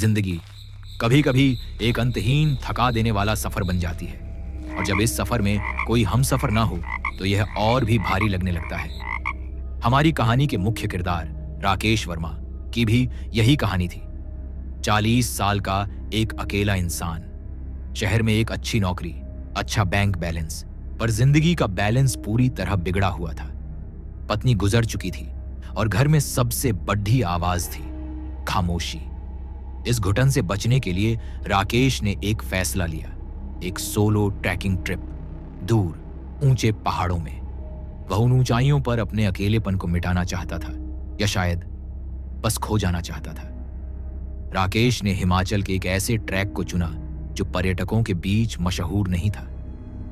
जिंदगी कभी कभी एक अंतहीन थका देने वाला सफर बन जाती है, और जब इस सफर में कोई हम सफर ना हो तो यह और भी भारी लगने लगता है। हमारी कहानी के मुख्य किरदार राकेश वर्मा की भी यही कहानी थी। 40 साल का एक अकेला इंसान, शहर में एक अच्छी नौकरी, अच्छा बैंक बैलेंस, पर जिंदगी का बैलेंस पूरी तरह बिगड़ा हुआ था। पत्नी गुजर चुकी थी और घर में सबसे बड़ी आवाज थी, खामोशी। इस घुटन से बचने के लिए राकेश ने एक फैसला लिया, एक सोलो ट्रैकिंग ट्रिप दूर ऊंचे पहाड़ों में। वह उन ऊंचाइयों पर अपने अकेलेपन को मिटाना चाहता था, या शायद बस खो जाना चाहता था। राकेश ने हिमाचल के एक ऐसे ट्रैक को चुना जो पर्यटकों के बीच मशहूर नहीं था,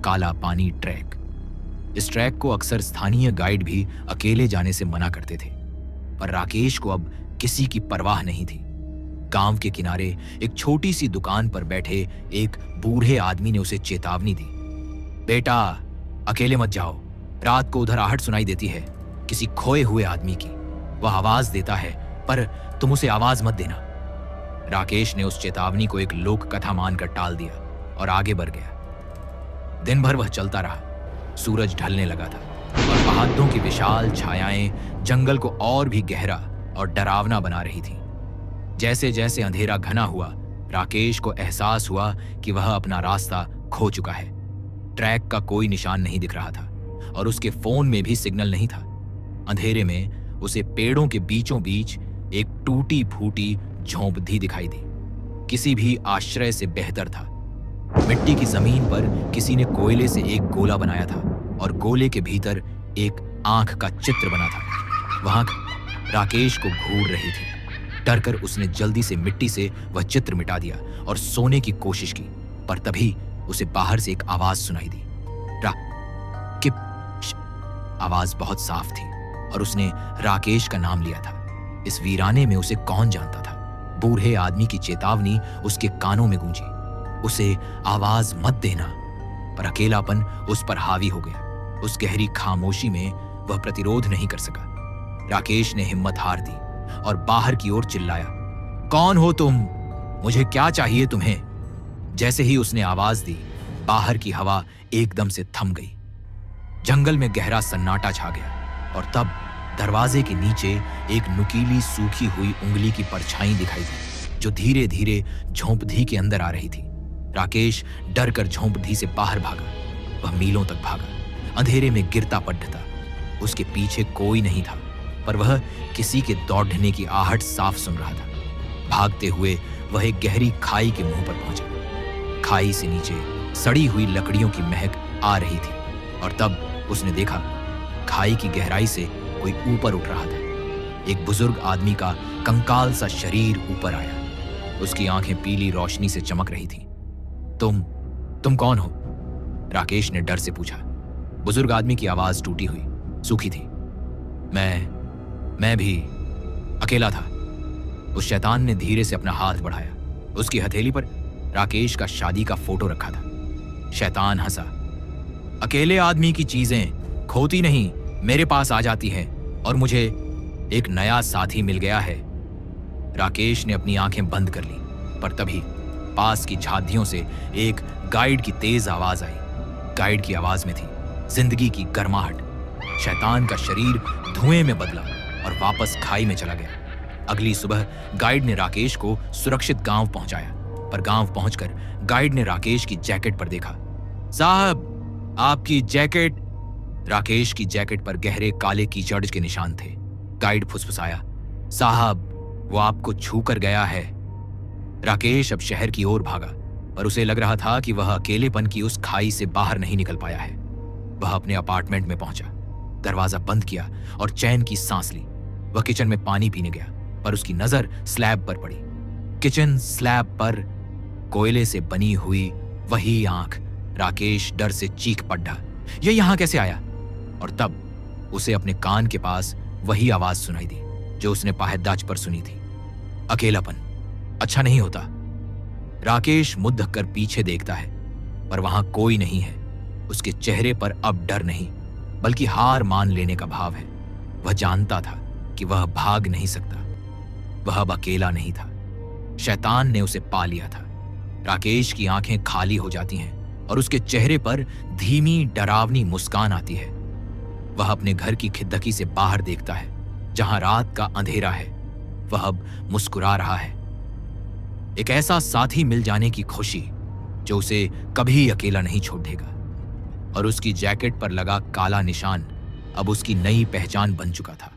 काला पानी ट्रैक। इस ट्रैक को अक्सर स्थानीय गाइड भी अकेले जाने से मना करते थे, पर राकेश को अब किसी की परवाह नहीं थी। गांव के किनारे एक छोटी सी दुकान पर बैठे एक बूढ़े आदमी ने उसे चेतावनी दी, बेटा अकेले मत जाओ, रात को उधर आहट सुनाई देती है, किसी खोए हुए आदमी की। वह आवाज देता है, पर तुम उसे आवाज मत देना। राकेश ने उस चेतावनी को एक लोक कथा मानकर टाल दिया और आगे बढ़ गया। दिन भर वह चलता रहा। सूरज ढलने लगा था और पहाड़ों की विशाल छायाएं जंगल को और भी गहरा और डरावना बना रही थी। जैसे जैसे अंधेरा घना हुआ, राकेश को एहसास हुआ कि वह अपना रास्ता खो चुका है। ट्रैक का कोई निशान नहीं दिख रहा था और उसके फोन में भी सिग्नल नहीं था। अंधेरे में उसे पेड़ों के बीचों बीच एक टूटी फूटी झोंपड़ी दिखाई दी, किसी भी आश्रय से बेहतर था। मिट्टी की जमीन पर किसी ने कोयले से एक गोला बनाया था और गोले के भीतर एक आंख का चित्र बना था। वह आंख राकेश को घूर रही थी। डरकर उसने जल्दी से मिट्टी से वह चित्र मिटा दिया और सोने की कोशिश की, पर तभी उसे बाहर से एक आवाज सुनाई दी, आवाज बहुत साफ थी और उसने राकेश का नाम लिया था। इस वीराने में उसे कौन जानता था। बूढ़े आदमी की चेतावनी उसके कानों में गूंजी, उसे आवाज मत देना, पर अकेलापन उस पर हावी हो गया। उस गहरी खामोशी में वह प्रतिरोध नहीं कर सका। राकेश ने हिम्मत हार दी और बाहर की ओर चिल्लाया, कौन हो तुम? मुझे क्या चाहिए तुम्हें? जैसे ही उसने आवाज दी, बाहर की हवा एकदम से थम गई। जंगल में गहरा सन्नाटा छा गया और तब दरवाजे के नीचे एक नुकीली सूखी हुई उंगली की परछाई दिखाई दी, जो धीरे धीरे झोंपड़ी के अंदर आ रही थी। राकेश डर कर झोंपड़ी से बाहर भागा। वह मीलों तक भागा, अंधेरे में गिरता पड़ता। उसके पीछे कोई नहीं था, पर वह किसी के दौड़ने की आहट साफ सुन रहा था। भागते हुए वह एक गहरी खाई के मुंह पर पहुंचा। खाई से नीचे सड़ी हुई लकड़ियों की महक आ रही थी और तब उसने देखा, खाई की गहराई से कोई ऊपर उठ रहा था। एक बुजुर्ग आदमी का कंकाल सा शरीर ऊपर आया। उसकी आंखें पीली रोशनी से चमक रही थीं। तुम कौन हो? राकेश ने डर से पूछा। बुजुर्ग आदमी की आवाज टूटी हुई, सूखी थी। मैं भी अकेला था। उस शैतान ने धीरे से अपना हाथ बढ़ाया। उसकी हथेली पर राकेश का शादी का फोटो रखा था। शैतान हंसा, अकेले आदमी की चीजें खोती नहीं, मेरे पास आ जाती हैं, और मुझे एक नया साथी मिल गया है। राकेश ने अपनी आंखें बंद कर ली, पर तभी पास की झांकियों से एक गाइड की तेज आवाज आई। गाइड की आवाज में थी जिंदगी की गर्माहट। शैतान का शरीर धुएं में बदला और वापस खाई में चला गया। अगली सुबह गाइड ने राकेश को सुरक्षित गांव पहुंचाया, पर गांव पहुंचकर गाइड ने राकेश की जैकेट पर देखा। साहब, आपकी जैकेट। राकेश की जैकेट पर गहरे काले कीचड़ के निशान थे। गाइड फुसफुसाया, साहब, वो आपको छू कर गया है। राकेश अब शहर की ओर भागा, पर उसे लग रहा था कि वह अकेलेपन की उस खाई से बाहर नहीं निकल पाया है। वह अपने अपार्टमेंट में पहुंचा, दरवाजा बंद किया और चैन की सांस ली। वह किचन में पानी पीने गया, पर उसकी नजर स्लैब पर पड़ी। किचन स्लैब पर कोयले से बनी हुई वही आंख। राकेश डर से चीख पड़ा, यह यहां कैसे आया? और तब उसे अपने कान के पास वही आवाज सुनाई दी जो उसने पाहदाज पर सुनी थी, अकेलापन अच्छा नहीं होता। राकेश मुद्द कर पीछे देखता है, पर वहां कोई नहीं है। उसके चेहरे पर अब डर नहीं, बल्कि हार मान लेने का भाव है। वह जानता था कि वह भाग नहीं सकता। वह अब अकेला नहीं था, शैतान ने उसे पा लिया था। राकेश की आंखें खाली हो जाती हैं और उसके चेहरे पर धीमी डरावनी मुस्कान आती है। वह अपने घर की खिड़की से बाहर देखता है, जहां रात का अंधेरा है। वह अब मुस्कुरा रहा है। एक ऐसा साथी मिल जाने की खुशी जो उसे कभी अकेला नहीं छोड़ देगा। और उसकी जैकेट पर लगा काला निशान अब उसकी नई पहचान बन चुका था।